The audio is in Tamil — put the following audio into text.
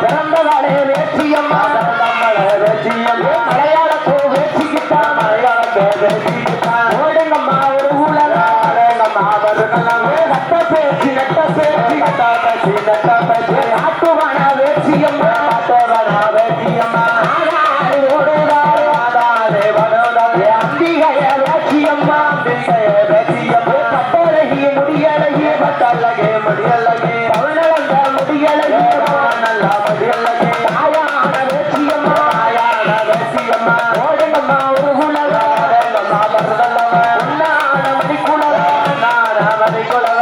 பிறந்தவாளே வேட்சியம்மா மலையாளத்தோ வேட்சிக்கிட்டா ஓடுங்கம்மா ஒரு ஊழலா நட்ட பேச்சு ஆட்டுவான வேட்சியம்மா அம்பிகைய வேட்சியம்மா பட்டழகிய முடியழகிய முடியழகே அவனந்த முடியழகிய தாயான வேட்சியம்மா ஓடுங்கம்மா ஒரு குலவ மதிக்குலவ